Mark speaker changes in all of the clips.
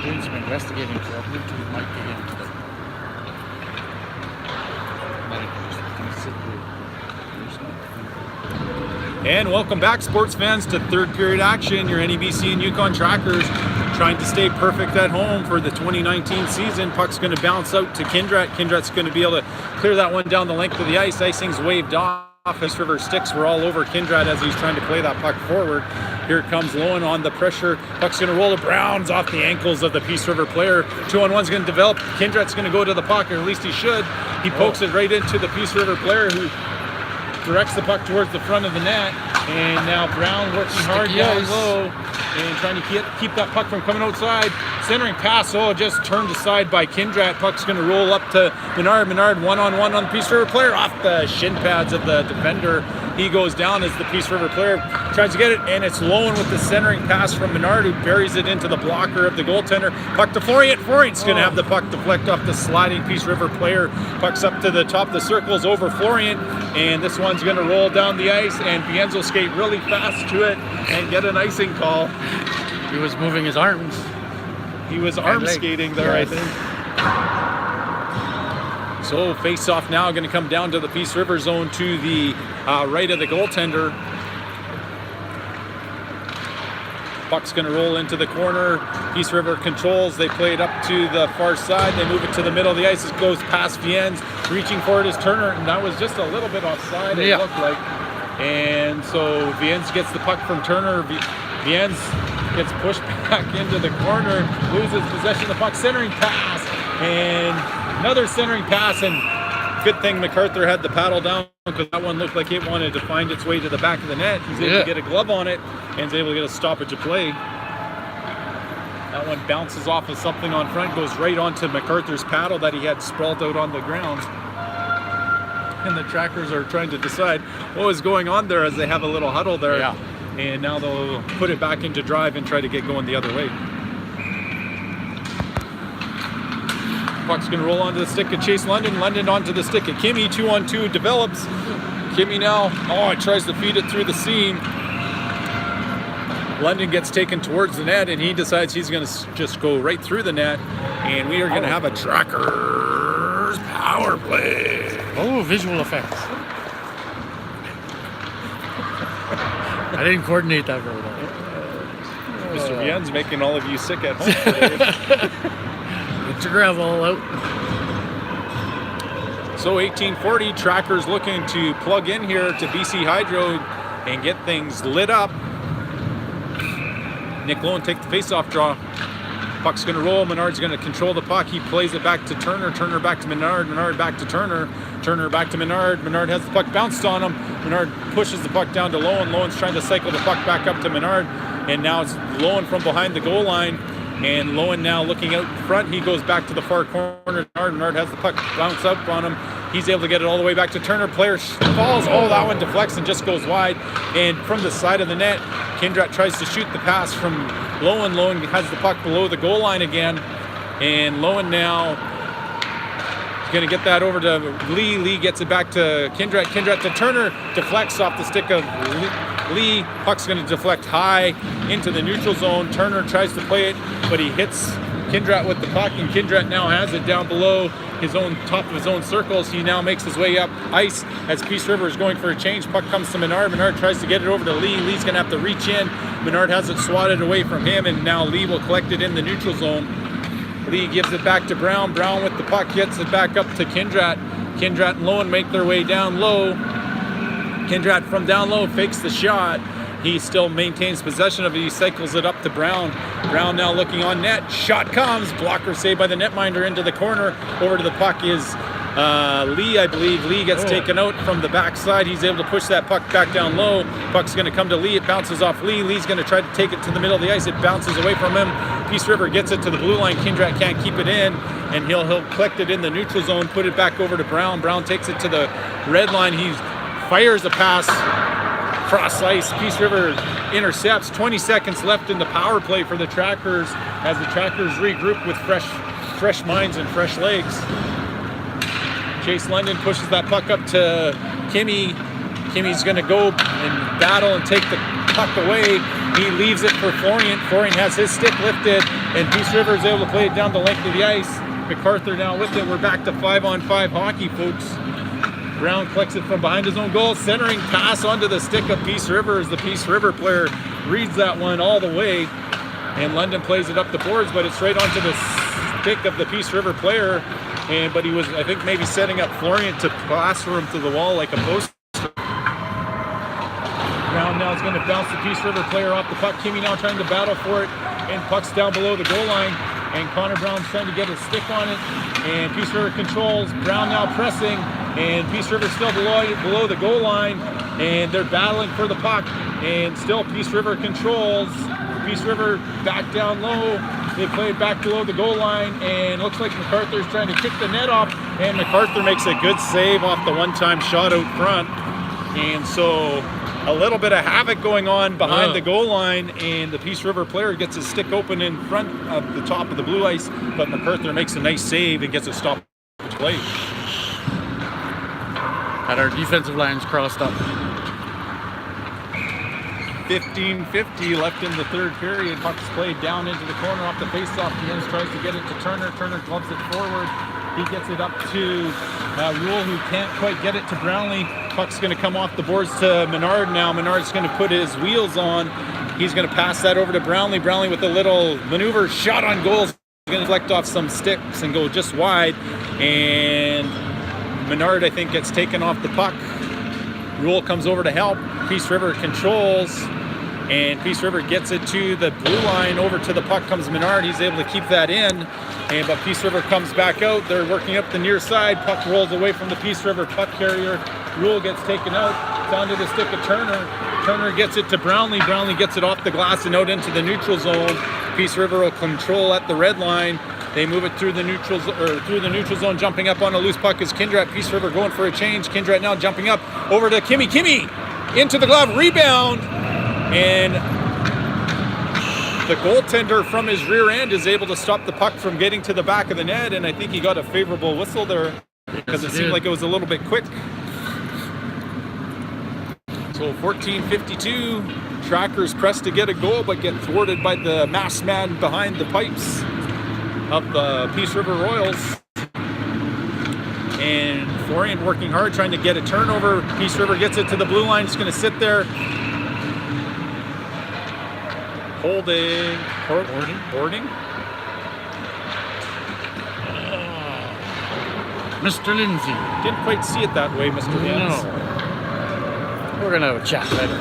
Speaker 1: doing some investigating, so I believe he might get into the
Speaker 2: And welcome back, sports fans, to third period action. Your NEBC and Yukon Trackers trying to stay perfect at home for the 2019 season. Puck's going to bounce out to Kindrat. Kindrat's going to be able to clear that one down the length of the ice. Icing's waved off. Peace River sticks were all over Kindrat as he's trying to play that puck forward. Here comes Lowen on the pressure. Puck's going to roll to Browns off the ankles of the Peace River player. 2-on-1's going to develop. Kindrat's going to go to the puck, or at least he should. He pokes it right into the Peace River player, who directs the puck towards the front of the net. And now Brown working hard down low and trying to keep that puck from coming outside. Centering pass, just turned aside by Kindrat. Puck's going to roll up to Menard. Menard one-on-one on the Peace River player off the shin pads of the defender. He goes down as the Peace River player tries to get it, and it's Lowen with the centering pass from Menard, who buries it into the blocker of the goaltender. Puck to Florient. Florient's going to have the puck deflect off the sliding Peace River player. Puck's up to the top of the circles over Florient, and this one's going to roll down the ice, and Bienzo skate really fast to it and get an icing call.
Speaker 1: He was moving his arms.
Speaker 2: He was arm skating there, yes. I think. So face-off now going to come down to the Peace River zone to the right of the goaltender. Puck's going to roll into the corner. Peace River controls. They play it up to the far side. They move it to the middle of the ice. It goes past Viens. Reaching for it is Turner, and that was just a little bit offside, it looked like. And so Viens gets the puck from Turner. Viens gets pushed back into the corner, loses possession of the puck. Centering pass, and another centering pass, and good thing MacArthur had the paddle down, because that one looked like it wanted to find its way to the back of the net. He's able to get a glove on it, and he's able to get a stoppage of play. That one bounces off of something on front, goes right onto MacArthur's paddle that he had sprawled out on the ground. And the Trackers are trying to decide what was going on there as they have a little huddle there. Yeah. And now they'll put it back into drive and try to get going the other way. Puck's going to roll onto the stick of Chase London. London onto the stick of Kimmy. 2-on-2 develops. Kimmy now, it tries to feed it through the seam. London gets taken towards the net, and he decides he's going to just go right through the net. And we are going to have a Trackers power play.
Speaker 1: Oh, visual effects. I didn't coordinate that very well.
Speaker 2: Mr. Viens making all of you sick at home today.
Speaker 1: Get your gravel out.
Speaker 2: So 1840, Trackers looking to plug in here to BC Hydro and get things lit up. Nick Lowen take the face-off draw. Puck's going to roll. Menard's going to control the puck. He plays it back to Turner. Turner back to Menard. Menard back to Turner. Turner back to Menard. Menard has the puck bounced on him. Menard pushes the puck down to Lowen. Lowen's trying to cycle the puck back up to Menard. And now it's Lowen from behind the goal line. And Lowen now looking out in front. He goes back to the far corner. Menard has the puck bounce up on him. He's able to get it all the way back to Turner. Player falls. That one deflects and just goes wide. And from the side of the net, Kindrat tries to shoot the pass from Lowen. Lowen has the puck below the goal line again. And Lowen now is going to get that over to Lee. Lee gets it back to Kindrat. Kindrat to Turner. Deflects off the stick of Lee. Puck's going to deflect high into the neutral zone. Turner tries to play it, but he hits Kindrat with the puck, and Kindrat now has it down below his own top of his own circles. He now makes his way up ice as Peace River is going for a change. Puck comes to Menard. Menard tries to get it over to Lee. Lee's going to have to reach in. Menard has it swatted away from him, and now Lee will collect it in the neutral zone. Lee gives it back to Brown. Brown with the puck gets it back up to Kindrat. Kindrat and Lowen make their way down low. Kindrat from down low fakes the shot. He still maintains possession of it. He cycles it up to Brown. Brown now looking on net. Shot comes. Blocker saved by the netminder into the corner. Over to the puck is Lee, I believe. Lee gets taken out from the backside. He's able to push that puck back down low. Puck's going to come to Lee. It bounces off Lee. Lee's going to try to take it to the middle of the ice. It bounces away from him. Peace River gets it to the blue line. Kindrat can't keep it in, and he'll collect it in the neutral zone, put it back over to Brown. Brown takes it to the red line. He fires a pass cross ice. Peace River intercepts. 20 seconds left in the power play for the Trackers as the Trackers regroup with fresh minds and fresh legs. Chase London pushes that puck up to Kimmy. Kimmy's going to go and battle and take the puck away. He leaves it for Florian. Florian has his stick lifted, and Peace River is able to play it down the length of the ice. MacArthur now with it. We're back to 5-on-5 hockey, folks. Brown collects it from behind his own goal. Centering pass onto the stick of Peace River as the Peace River player reads that one all the way. And London plays it up the boards, but it's right onto the stick of the Peace River player. But he was, I think, maybe setting up Florian to pass for him to the wall like a post. Brown now is going to bounce the Peace River player off the puck. Kimmy now trying to battle for it, and puck's down below the goal line. And Connor Brown's trying to get his stick on it, and Peace River controls. Brown now pressing, and Peace River still below the goal line, and they're battling for the puck, and still Peace River controls. Peace River back down low. They play it back below the goal line, and looks like MacArthur's trying to kick the net off, and MacArthur makes a good save off the one-time shot out front. And so a little bit of havoc going on behind the goal line, and the Peace River player gets his stick open in front of the top of the blue ice, but MacArthur makes a nice save and gets a stop play.
Speaker 1: Had our defensive lines crossed up.
Speaker 2: 15:50 left in the third period. Puck's played down into the corner off the faceoff. Jens tries to get it to Turner. Turner gloves it forward. He gets it up to Rule, who can't quite get it to Brownlee. Puck's going to come off the boards to Menard now. Menard's going to put his wheels on. He's going to pass that over to Brownlee. Brownlee with a little maneuver, shot on goal. He's going to deflect off some sticks and go just wide. And Menard, I think, gets taken off the puck. Rule comes over to help. Peace River controls, and Peace River gets it to the blue line. Over to the puck comes Menard. He's able to keep that in, but Peace River comes back out. They're working up the near side. Puck rolls away from the Peace River puck carrier. Rule gets taken out. It's onto the stick of Turner. Turner gets it to Brownlee. Brownlee gets it off the glass and out into the neutral zone. Peace River will control at the red line. They move it through the neutral zone, jumping up on a loose puck is Kindrat. Peace River going for a change. Kindrat now jumping up over to Kimmy. Kimmy into the glove, rebound, and the goaltender from his rear end is able to stop the puck from getting to the back of the net, and I think he got a favorable whistle there because it seemed like it was a little bit quick. So 14:52, Trackers press to get a goal but get thwarted by the masked man behind the pipes of the Peace River Royals. And Florian working hard, trying to get a turnover. Peace River gets it to the blue line. It's going to sit there. Holding. Boarding.
Speaker 1: Mr. Lindsay.
Speaker 2: Didn't quite see it that way, Mr. Jens.
Speaker 1: No. We're going to have a chat later.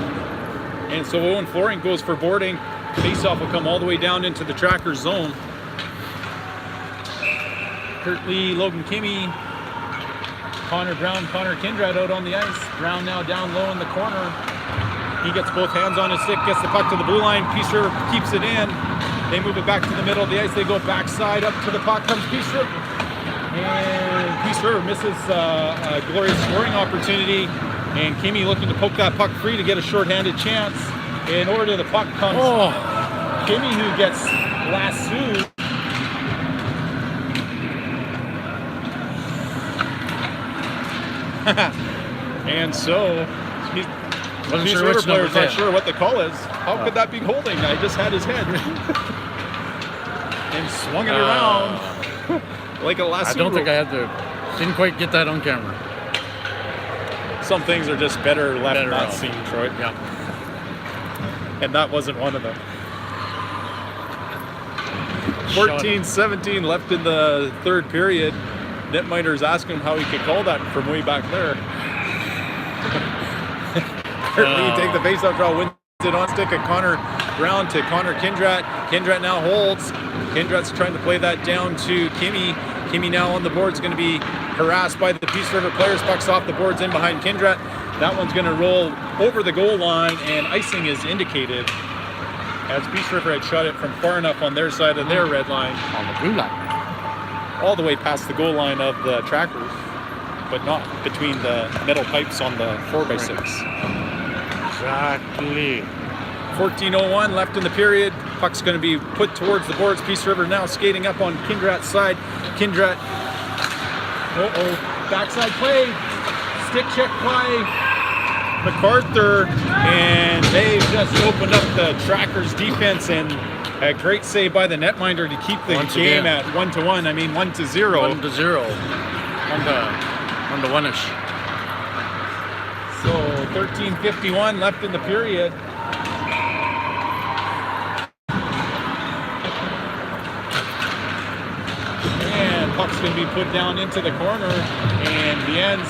Speaker 2: And so Owen Florian goes for boarding. Faceoff will come all the way down into the Tracker zone. Kurt Lee, Logan Kimmy, Connor Brown, Connor Kindrat out on the ice. Brown now down low in the corner. He gets both hands on his stick, gets the puck to the blue line. Peace River keeps it in. They move it back to the middle of the ice. They go backside up to the puck. Comes Peace River. And Peace River misses a glorious scoring opportunity. And Kimmy looking to poke that puck free to get a shorthanded chance. And over to the puck comes Kimmy, who gets lassoed. And so he's Peace River player's not sure what the call is. How could that be holding? I just had his head and swung it around like a lasso.
Speaker 1: I don't think I had to. Didn't quite get that on camera.
Speaker 2: Some things are just better left not seen, Troy.
Speaker 1: Yeah.
Speaker 2: And that wasn't one of them. 14-17 left in the third period. Netminder's asking him how he could call that from way back there. Currently, take the faceoff draw, wins it on stick at Connor Brown to Connor Kindrat. Kindrat now holds. Kindrat's trying to play that down to Kimmy. Kimmy now on the board is going to be harassed by the Peace River players. Puck's off the boards in behind Kindrat. That one's going to roll over the goal line, and icing is indicated as Peace River had shot it from far enough on their side of their red line.
Speaker 1: On the blue line.
Speaker 2: All the way past the goal line of the Trackers, but not between the metal pipes on the 4x6.
Speaker 1: Exactly.
Speaker 2: 14:01 left in the period. Puck's going to be put towards the boards. Peace River now skating up on Kindrat's side. Kindrat. Backside play. Stick check play. MacArthur, and they've just opened up the Trackers defense, and a great save by the netminder to keep the
Speaker 1: Once
Speaker 2: game
Speaker 1: again.
Speaker 2: at 1-1. I mean 1-0.
Speaker 1: 1-0. 1-1-ish.
Speaker 2: So 13:51 left in the period. And puck's going to be put down into the corner, and Viens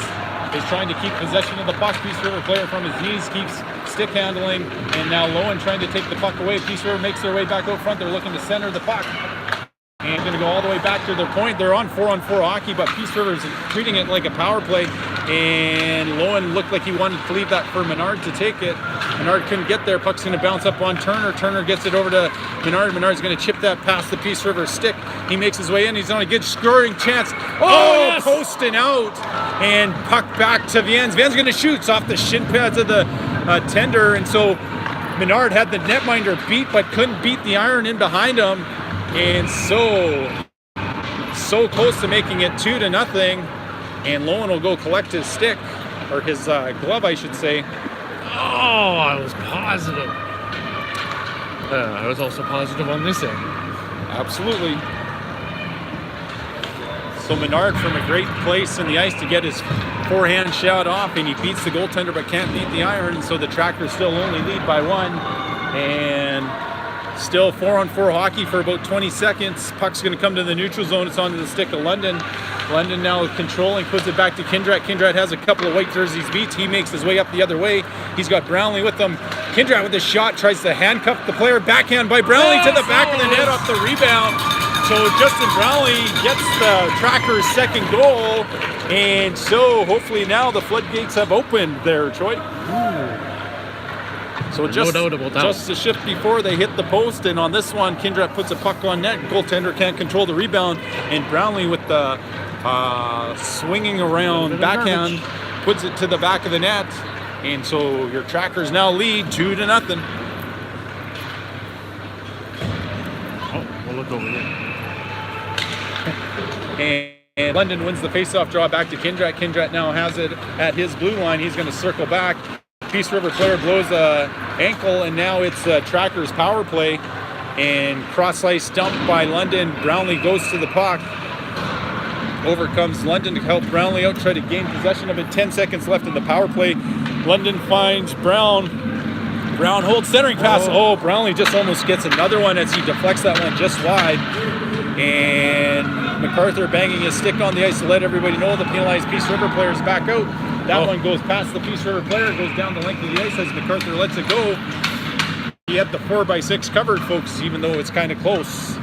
Speaker 2: is trying to keep possession of the puck. Peace River player from his knees keeps stick handling, and now Lowen trying to take the puck away. Peace River makes their way back out front. They're looking to center the puck. And going to go all the way back to their point. They're on 4-on-4 hockey, but Peace River is treating it like a power play. And Lowen looked like he wanted to leave that for Menard to take it. Menard couldn't get there. Puck's going to bounce up on Turner. Turner gets it over to Menard. Menard's going to chip that past the Peace River stick. He makes his way in. He's on a good scoring chance. Oh,
Speaker 1: yes!
Speaker 2: Posting out. And puck back to Viens. Viens going to shoot. It's off the shin pads of the tender. And so Menard had the netminder beat, but couldn't beat the iron in behind him. And so close to making it 2-0. And Lowen will go collect his stick, or his glove, I should say.
Speaker 1: Oh, I was positive. I was also positive on this end.
Speaker 2: Absolutely. So Menard from a great place in the ice to get his forehand shot off, and he beats the goaltender but can't beat the iron. So the Trackers still only lead by 1. And still 4-on-4 hockey for about 20 seconds. Puck's going to come to the neutral zone. It's onto the stick of London. London now controlling, puts it back to Kindrat. Kindrat has a couple of white jerseys beats. He makes his way up the other way. He's got Brownlee with him. Kindrat with a shot tries to handcuff the player. Backhand by Brownlee to the back of the net off the rebound. So Justin Brownlee gets the Trackers' second goal. And so hopefully now the floodgates have opened there, Troy. So just,
Speaker 1: no doubt about that.
Speaker 2: just a shift before they hit the post, and on this one, Kindrat puts a puck on net. Goaltender can't control the rebound, and Brownlee with the swinging around backhand puts it to the back of the net, and so your Trackers now lead 2-0.
Speaker 1: Oh, we'll look over here.
Speaker 2: And London wins the faceoff draw back to Kindrat. Kindrat now has it at his blue line. He's going to circle back. Peace River player blows a ankle, and now it's Trackers power play, and cross ice dump by London. Brownlee goes to the puck. Over comes London to help Brownlee out, try to gain possession of it. 10 seconds left in the power play. London finds Brown. Brown holds centering pass. Oh, Brownlee just almost gets another one as he deflects that one just wide. And MacArthur banging his stick on the ice to let everybody know the penalized Peace River player is back out. That one goes past the Peace River player, goes down the length of the ice as MacArthur lets it go. He had the 4x6 covered, folks, even though it's kind of close.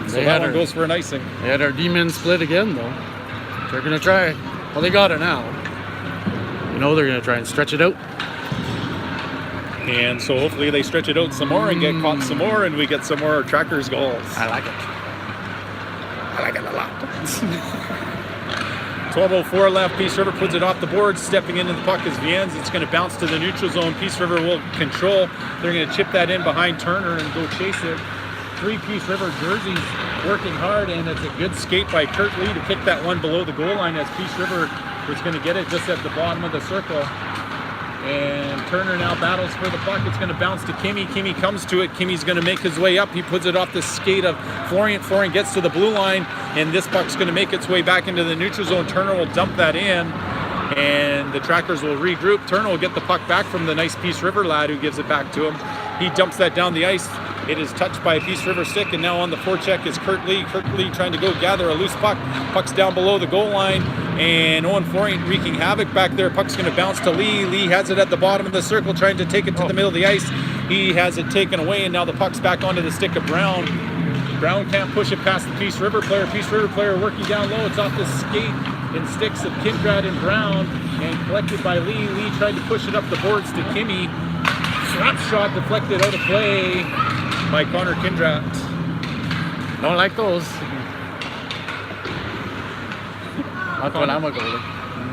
Speaker 2: So that one goes for an icing.
Speaker 1: They had our D-men split again, though. They're going to try. Well, they got it now. You know they're going to try and stretch it out.
Speaker 2: And so hopefully they stretch it out some more and get caught some more, and we get some more Trackers goals.
Speaker 1: I like it.
Speaker 2: I like it a lot. 12:04 left. Peace River puts it off the board. Stepping into the puck is Viens. It's going to bounce to the neutral zone. Peace River will control. They're going to chip that in behind Turner and go chase it. 3 Peace River jerseys working hard, and it's a good skate by Kurt Lee to kick that one below the goal line as Peace River was going to get it just at the bottom of the circle. And Turner now battles for the puck. It's going to bounce to Kimmy. Kimmy comes to it. Kimmy's going to make his way up. He puts it off the skate of Florian. Florian gets to the blue line, and this puck's going to make its way back into the neutral zone. Turner will dump that in, and the Trackers will regroup. Turner will get the puck back from the nice Peace River lad who gives it back to him. He dumps that down the ice. It is touched by a Peace River stick, and now on the forecheck is Kurt Lee. Kurt Lee trying to go gather a loose puck. Puck's down below the goal line, and Owen Florian wreaking havoc back there. Puck's going to bounce to Lee. Lee has it at the bottom of the circle, trying to take it to the middle of the ice. He has it taken away, and now the puck's back onto the stick of Brown. Brown can't push it past the Peace River player. Peace River player working down low. It's off the skate and sticks of Kindrat and Brown, and collected by Lee. Lee tried to push it up the boards to Kimmy. Slap shot deflected out of play by Connor Kindrat.
Speaker 1: Don't like those. Not when I'm a goalie.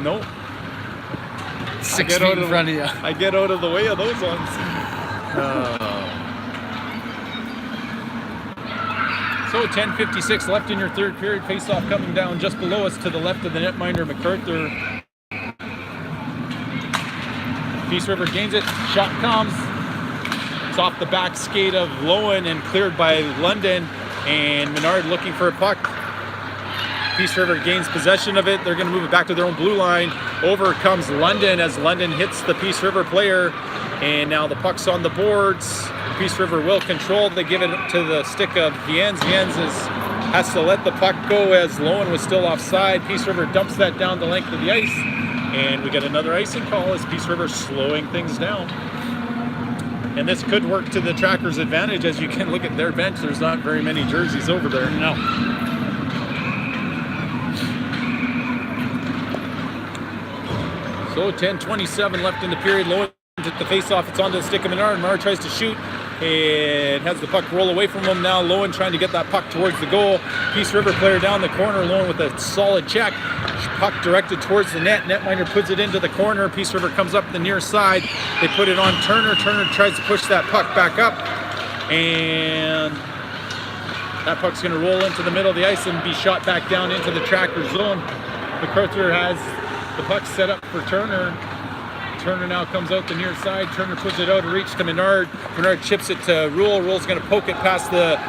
Speaker 2: Nope.
Speaker 1: 6 feet in front of you.
Speaker 2: I get out of the way of those ones. So 10:56 left in your third period. Face-off coming down just below us to the left of the netminder, MacArthur. Peace River gains it. Shot comes. It's off the back skate of Lowen and cleared by London. And Menard looking for a puck. Peace River gains possession of it. They're going to move it back to their own blue line. Over comes London as London hits the Peace River player. And now the puck's on the boards. Peace River will control. They give it to the stick of Viens. Viens has to let the puck go as Lowen was still offside. Peace River dumps that down the length of the ice. And we get another icing call as Peace River slowing things down. And this could work to the Trackers' advantage. As you can look at their bench, there's not very many jerseys over there.
Speaker 1: No.
Speaker 2: So 10:27 left in the period. Lowen took the face-off. It's onto the stick of Menard. Menard tries to shoot. It has the puck roll away from him now. Lowen trying to get that puck towards the goal. Peace River player down the corner. Lowen with a solid check. Puck directed towards the net. Netminder puts it into the corner. Peace River comes up the near side. They put it on Turner. Turner tries to push that puck back up. And that puck's going to roll into the middle of the ice and be shot back down into the Tracker zone. MacArthur has the puck set up for Turner. Turner now comes out the near side. Turner puts it out of reach to Menard. Menard chips it to Rule. Rule's going to poke it past the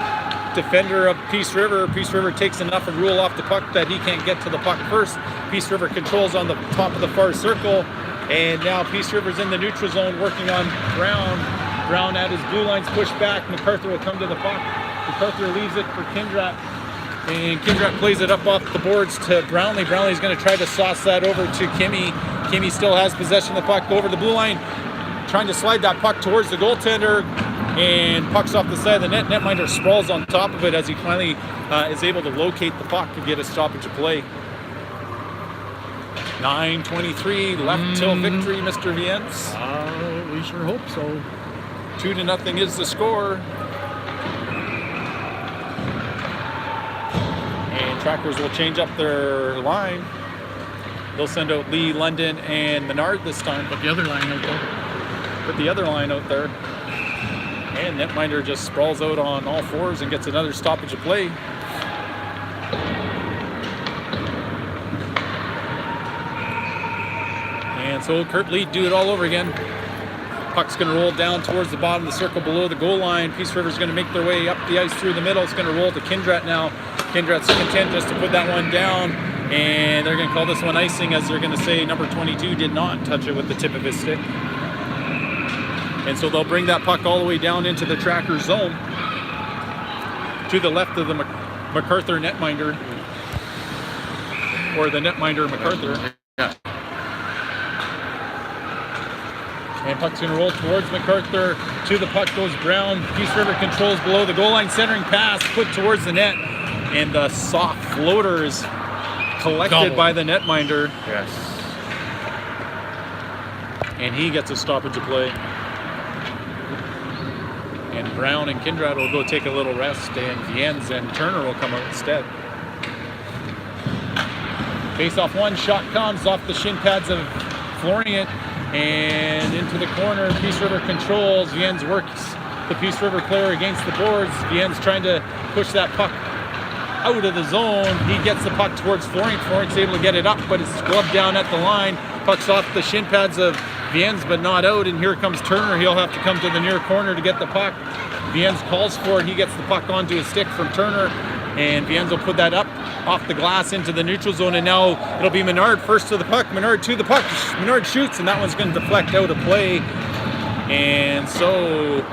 Speaker 2: defender of Peace River. Peace River takes enough of Rule off the puck that he can't get to the puck first. Peace River controls on the top of the far circle. And now Peace River's in the neutral zone working on Brown. Brown at his blue line's pushed back. MacArthur will come to the puck. MacArthur leaves it for Kindrat. And Kindrat plays it up off the boards to Brownlee. Brownlee's going to try to sauce that over to Kimmy. Kimmy still has possession of the puck over the blue line, trying to slide that puck towards the goaltender, and puck's off the side of the net. Netminder sprawls on top of it as he finally is able to locate the puck to get a stoppage of play. 9:23 left till victory, Mr. Viens.
Speaker 1: We sure hope so.
Speaker 2: 2-0 is the score. And Trackers will change up their line. They'll send out Lee, London, and Menard this time.
Speaker 1: Put the other line out there.
Speaker 2: Put the other line out there. And Netminder just sprawls out on all fours and gets another stoppage of play. And so Kurt Lee do it all over again. Puck's going to roll down towards the bottom of the circle below the goal line. Peace River's going to make their way up the ice through the middle. It's going to roll to Kindrat now. Kindrat's content just to put that one down. And they're going to call this one icing, as they're going to say number 22 did not touch it with the tip of his stick. And so they'll bring that puck all the way down into the Tracker zone to the left of the MacArthur netminder, or the netminder MacArthur.
Speaker 1: Yeah.
Speaker 2: And puck's going to roll towards MacArthur. To the puck goes Brown. Peace River controls below the goal line. Centering pass put towards the net. And the soft floater is collected by the netminder.
Speaker 1: Yes.
Speaker 2: And he gets a stoppage of play. And Brown and Kindrat will go take a little rest. And Viens and Turner will come out instead. Face off one. Shot comes off the shin pads of Florian. And into the corner, Peace River controls. Viens works the Peace River player against the boards. Viens trying to push that puck out of the zone. He gets the puck towards Florent. Florent's able to get it up, but it's gloved down at the line. Puck's off the shin pads of Viens, but not out. And here comes Turner. He'll have to come to the near corner to get the puck. Viens calls for it. He gets the puck onto his stick from Turner. And Viens will put that up off the glass into the neutral zone. And now it'll be Menard first to the puck. Menard to the puck. Menard shoots, and that one's going to deflect out of play. And so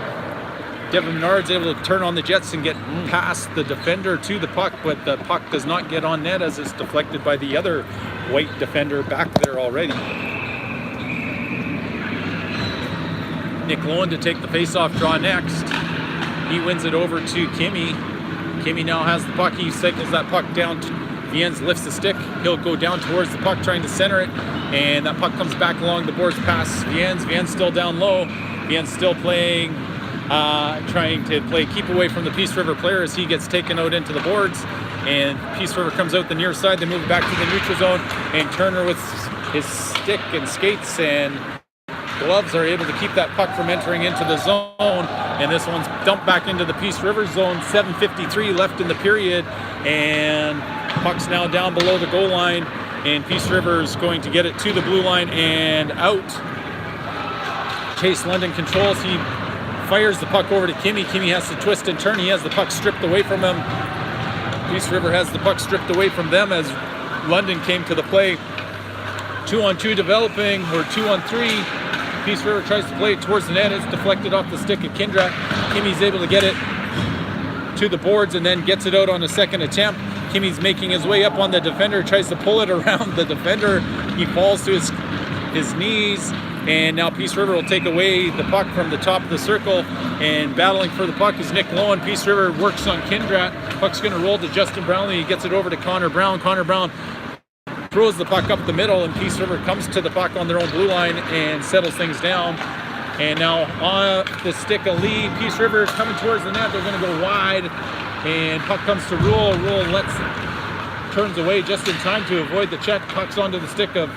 Speaker 2: Devin Menard's able to turn on the Jets and get past the defender to the puck, but the puck does not get on net as it's deflected by the other white defender back there already. Nick Lowen to take the face-off draw next. He wins it over to Kimmy. Kimmy now has the puck. He cycles that puck down. Viens lifts the stick. He'll go down towards the puck, trying to center it. And that puck comes back along the boards past Viens. Viens still down low. Viens still playing, trying to play keep away from the Peace River player as he gets taken out into the boards. And Peace River comes out the near side. They move it back to the neutral zone. And Turner with his stick and skates and gloves are able to keep that puck from entering into the zone. And this one's dumped back into the Peace River zone. 7:53 left in the period. And puck's now down below the goal line. And Peace River is going to get it to the blue line and out. Chase London controls. He fires the puck over to Kimmy. Kimmy has to twist and turn. He has the puck stripped away from him. Peace River has the puck stripped away from them as London came to the play. 2-on-2 developing, or 2-on-3. Peace River tries to play it towards the net. It's deflected off the stick of Kindra. Kimmy's able to get it to the boards and then gets it out on a second attempt. Kimmy's making his way up on the defender, tries to pull it around the defender. He falls to his knees, and now Peace River will take away the puck from the top of the circle, and battling for the puck is Nick Lowen. Peace River works on Kindrat. Puck's going to roll to Justin Brownlee. He gets it over to Connor Brown. Connor Brown throws the puck up the middle, and Peace River comes to the puck on their own blue line and settles things down. And now on the stick of Lee, Peace River is coming towards the net. They're going to go wide, and puck comes to Rule. Rule turns away just in time to avoid the check. Puck's onto the stick of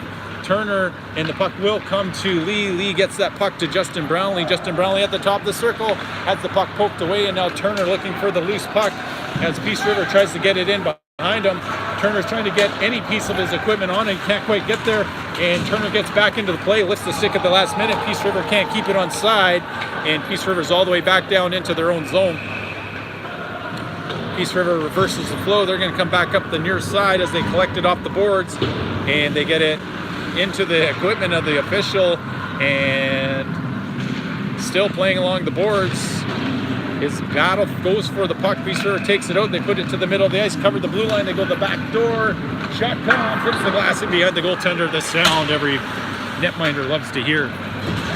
Speaker 2: Turner, and the puck will come to Lee. Lee gets that puck to Justin Brownlee. Justin Brownlee at the top of the circle has the puck poked away, and now Turner looking for the loose puck as Peace River tries to get it in behind him. Turner's trying to get any piece of his equipment on and can't quite get there, and Turner gets back into the play, lifts the stick at the last minute. Peace River can't keep it on side, and Peace River's all the way back down into their own zone. Peace River reverses the flow. They're going to come back up the near side as they collect it off the boards, and they get it into the equipment of the official, and still playing along the boards. His battle goes for the puck. Peace River takes it out. They put it to the middle of the ice, cover the blue line. They go to the back door. Shot come, puts the glass in behind the goaltender. The sound every netminder loves to hear.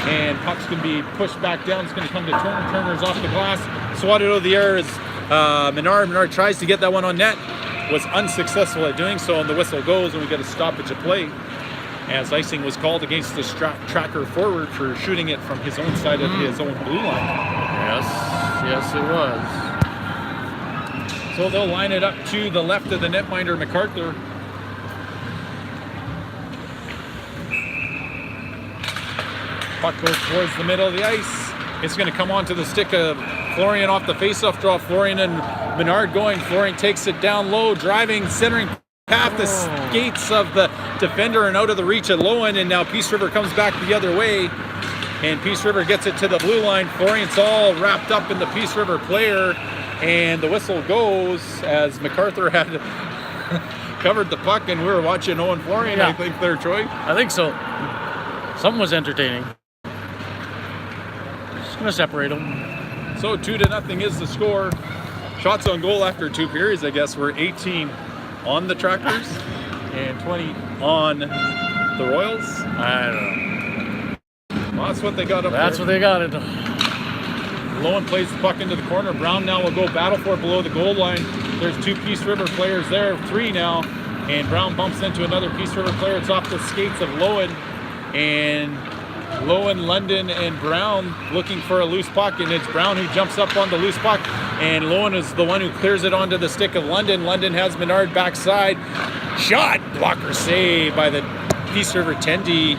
Speaker 2: And puck's going to be pushed back down. It's going to come to Turner. Turner's off the glass. Swatted out of the air is Menard. Menard tries to get that one on net. Was unsuccessful at doing so, and the whistle goes, and we get a stoppage of play as icing was called against the tracker forward for shooting it from his own side of his own blue line.
Speaker 1: Yes, it was.
Speaker 2: So they'll line it up to the left of the netminder, MacArthur. Puck goes towards the middle of the ice. It's going to come onto the stick of Florian off the faceoff draw. Florian and Menard going. Florian takes it down low, driving, centering past the skates of the defender and out of the reach of Lowen, and now Peace River comes back the other way, and Peace River gets it to the blue line. Florian's all wrapped up in the Peace River player, and the whistle goes as MacArthur had covered the puck, and we were watching Owen Florian, I think, there, Troy.
Speaker 1: I think so. Something was entertaining. Just going to separate them.
Speaker 2: So 2-0 is the score. Shots on goal after 2 periods, I guess, were 18 on the Trackers and 20 on the Royals.
Speaker 1: I don't know.
Speaker 2: Well, that's what they got up
Speaker 1: That's
Speaker 2: there.
Speaker 1: what they got it.
Speaker 2: Lowen plays the puck into the corner. Brown now will go battle for it below the goal line. There's 2 Peace River players there, 3 now, and Brown bumps into another Peace River player. It's off the skates of Lowen, and Lowen, London, and Brown looking for a loose puck, and it's Brown who jumps up on the loose puck, and Lowen is the one who clears it onto the stick of London. London has Menard backside. Shot! Blocker save by the Peace River Tendy.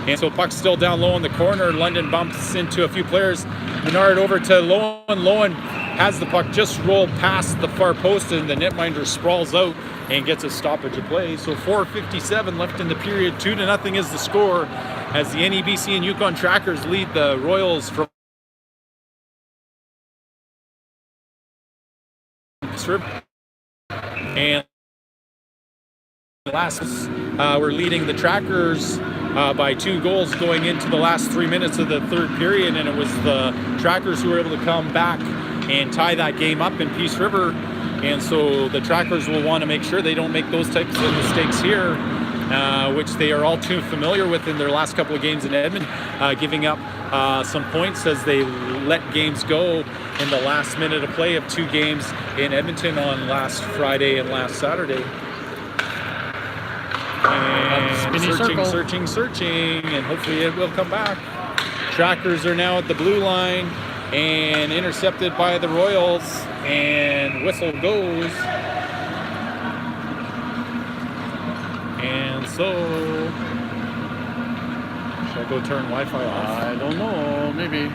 Speaker 2: And so puck's still down low in the corner. London bumps into a few players. Menard over to Lowen. Lowen has the puck just rolled past the far post, and the netminder sprawls out and gets a stoppage of play. So 4:57 left in the period. 2-0 is the score as the NEBC and Yukon Trackers lead the Royals from and last we're leading the Trackers by 2 goals going into the last 3 minutes of the third period, and it was the Trackers who were able to come back and tie that game up in Peace River. And so the Trackers will want to make sure they don't make those types of mistakes here, which they are all too familiar with in their last couple of games in Edmonton, giving up some points as they let games go in the last minute of play of 2 games in Edmonton on last Friday and last Saturday. And searching, and hopefully it will come back. Trackers are now at the blue line and intercepted by the Royals, and whistle goes. And so, should I go turn Wi-Fi off?
Speaker 1: I don't know, maybe.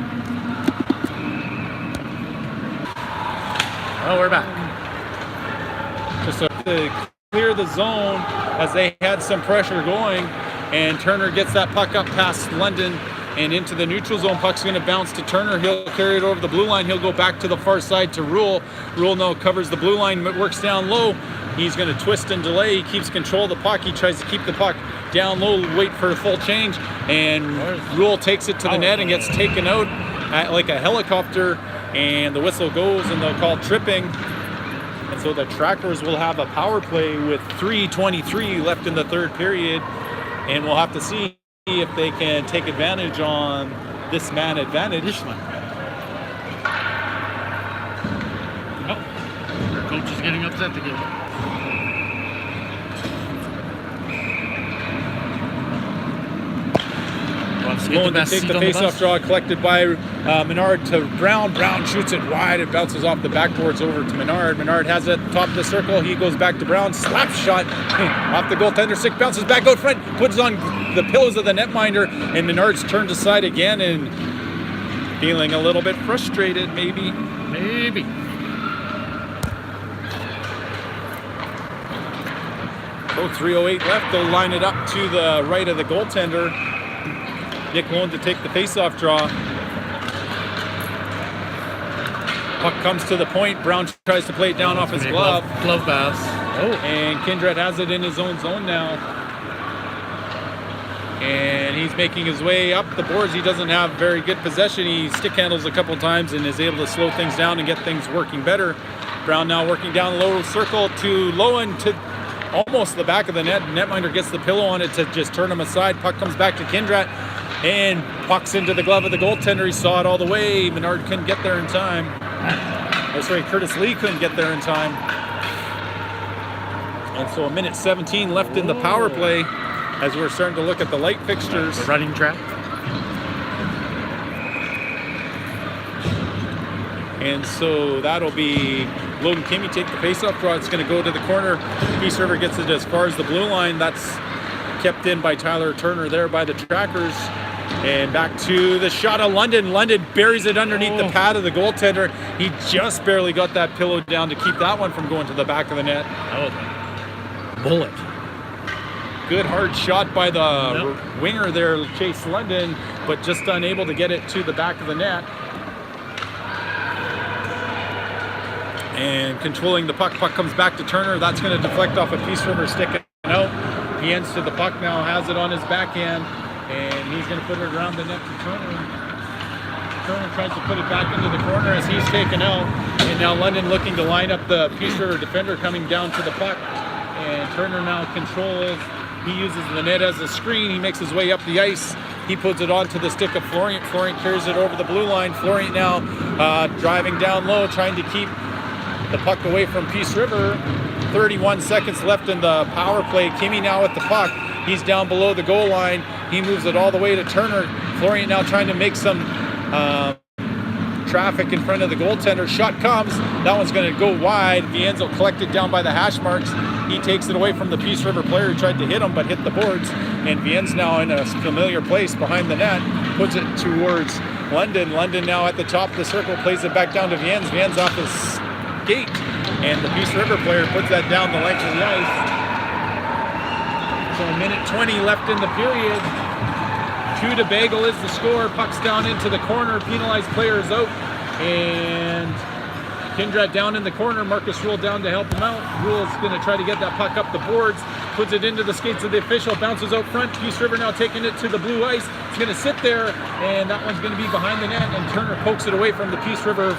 Speaker 1: Oh, we're back.
Speaker 2: Just to clear the zone as they had some pressure going, and Turner gets that puck up past London, and into the neutral zone. Puck's going to bounce to Turner. He'll carry it over the blue line. He'll go back to the far side to Rule. Rule now covers the blue line, but works down low. He's going to twist and delay. He keeps control of the puck. He tries to keep the puck down low, wait for a full change, and Rule takes it to the net and gets taken out like a helicopter, and the whistle goes and they'll call tripping. And so the Trackers will have a power play with 3:23 left in the third period, and we'll have to see if they can take advantage on this man advantage.
Speaker 1: This one. Oh, their coach is getting upset again.
Speaker 2: Going to take the face-off draw collected by Menard to Brown. Brown shoots it wide. It bounces off the backboards over to Menard. Menard has it at the top of the circle. He goes back to Brown. Slap shot off the goaltender stick. Bounces back out front. Puts on the pillows of the netminder. And Menard's turned aside again and feeling a little bit frustrated, maybe.
Speaker 1: Maybe.
Speaker 2: So 3:08 left. They'll line it up to the right of the goaltender. Nick Lone to take the face-off draw. Puck comes to the point. Brown tries to play it down off his glove.
Speaker 1: Glove pass.
Speaker 2: Oh. And Kindred has it in his own zone now. And he's making his way up the boards. He doesn't have very good possession. He stick handles a couple times and is able to slow things down and get things working better. Brown now working down the low circle to Lowen to almost the back of the net. Netminder gets the pillow on it to just turn him aside. Puck comes back to Kindred. And pucks into the glove of the goaltender. He saw it all the way. Menard couldn't get there in time. Curtis Lee couldn't get there in time. And so 1:17 left in the power play as we're starting to look at the light fixtures.
Speaker 1: The running track.
Speaker 2: And so that'll be Logan Kimmy take the faceoff draw. It's going to go to the corner. Peace River gets it as far as the blue line. That's kept in by Tyler Turner there by the Trackers. And back to the shot of London. London buries it underneath the pad of the goaltender. He just barely got that pillow down to keep that one from going to the back of the net.
Speaker 1: That was a bullet.
Speaker 2: Good hard shot by the winger there, Chase London, but just unable to get it to the back of the net. And controlling the puck. Puck comes back to Turner. That's going to deflect off a Peace River stick and out. He ends to the puck now, has it on his backhand, and he's going to put it around the net to Turner. Turner tries to put it back into the corner as he's taken out, and now London looking to line up the Peace River defender coming down to the puck, and Turner now controls. He uses the net as a screen. He makes his way up the ice. He puts it onto the stick of Florient. Florient carries it over the blue line. Florient now driving down low, trying to keep the puck away from Peace River. 31 seconds left in the power play. Kimmy now with the puck. He's down below the goal line. He moves it all the way to Turner. Florian now trying to make some traffic in front of the goaltender. Shot comes. That one's going to go wide. Vienzo collected down by the hash marks. He takes it away from the Peace River player who tried to hit him but hit the boards. And Vien's now in a familiar place behind the net. Puts it towards London. London now at the top of the circle. Plays it back down to Vien's. Vien's off his skate. And the Peace River player puts that down the length of the ice. So 1:20 left in the period. 2 to Bagel is the score. Puck's down into the corner. Penalized player is out. And Kindred down in the corner. Marcus Rule down to help him out. Rule's going to try to get that puck up the boards. Puts it into the skates of the official. Bounces out front. Peace River now taking it to the blue ice. It's going to sit there. And that one's going to be behind the net. And Turner pokes it away from the Peace River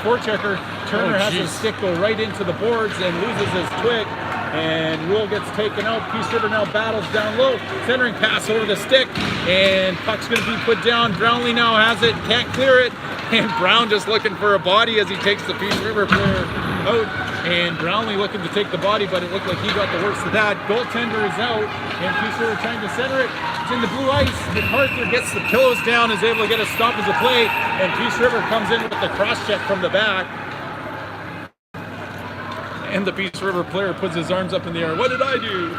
Speaker 2: forechecker. Turner has his stick go right into the boards and loses his twig. And Rule gets taken out. Peace River now battles down low. Centering pass over the stick. And puck's going to be put down. Brownlee now has it. Can't clear it. And Brown just looking for a body as he takes the Peace River player out. And Brownlee looking to take the body, but it looked like he got the worst of that. Goaltender is out. And Peace River trying to center it. It's in the blue ice. MacArthur gets the pillows down, is able to get a stop as a play. And Peace River comes in with the cross check from the back. And the Peace River player puts his arms up in the air. What did I do?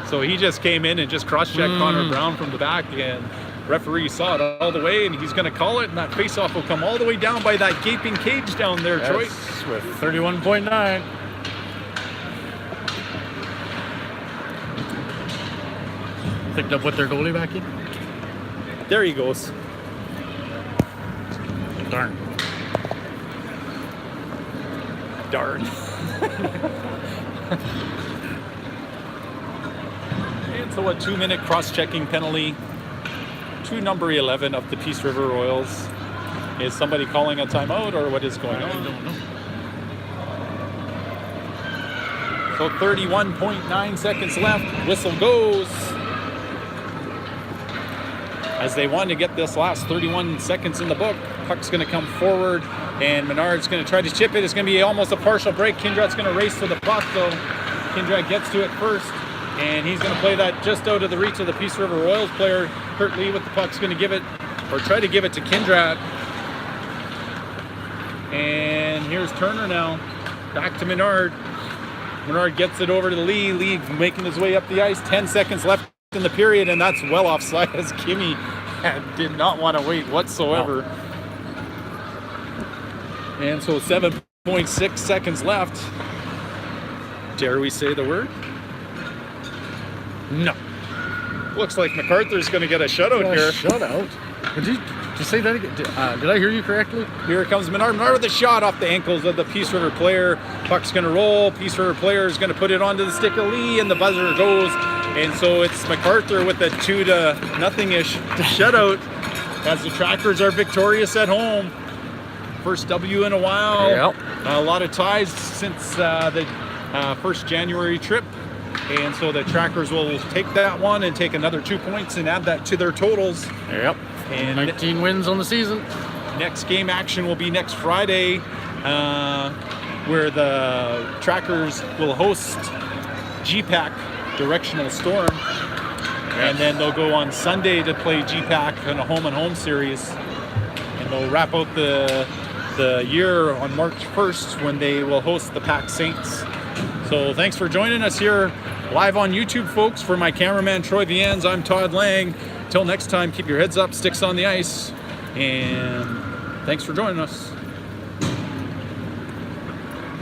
Speaker 2: So he just came in and just cross-checked Connor Brown from the back, and referee saw it all the way, and he's going to call it, and that face-off will come all the way down by that gaping cage down there, Troy.
Speaker 1: With 31.9. picked up with their goalie back in.
Speaker 2: There he goes.
Speaker 1: Darn.
Speaker 2: Darn. And so a 2-minute cross-checking penalty to number 11 of the Peace River Royals. Is somebody calling a timeout, or what is going on?
Speaker 1: I don't know.
Speaker 2: So 31.9 seconds left. Whistle goes. As they want to get this last 31 seconds in the book, puck's going to come forward, and Menard's going to try to chip it. It's going to be almost a partial break. Kindrat's going to race to the puck, so Kindrat gets to it first, and he's going to play that just out of the reach of the Peace River Royals player. Kurt Lee with the puck's going to give it, or try to give it to Kindrat. And here's Turner now. Back to Menard. Menard gets it over to Lee. Lee making his way up the ice. 10 seconds left in the period, and that's well offside as Kimmy did not want to wait whatsoever. No. And so 7.6 seconds left. Dare we say the word?
Speaker 1: No.
Speaker 2: Looks like MacArthur's going to get a shutout here.
Speaker 1: Shutout? Did you say that again? Did I hear you correctly?
Speaker 2: Here comes Menard. Menard with a shot off the ankles of the Peace River player. Puck's going to roll. Peace River player is going to put it onto the stick of Lee, and the buzzer goes. And so it's MacArthur with a 2-0-ish shutout as the Trackers are victorious at home. First W in a while.
Speaker 1: Yep.
Speaker 2: A lot of ties since the first January trip. And so the Trackers will take that one and take another 2 points and add that to their totals.
Speaker 1: Yep.
Speaker 2: And
Speaker 1: 19 wins on the season.
Speaker 2: next game action will be next Friday, where the Trackers will host GPAC Directional Storm. And then they'll go on Sunday to play GPAC in a home-and-home series. And they'll wrap out the year on March 1st when they will host the PAC Saints. So thanks for joining us here live on YouTube, folks. For my cameraman, Troy Viens, I'm Todd Lang. Till next time, keep your heads up, sticks on the ice, and thanks for joining us.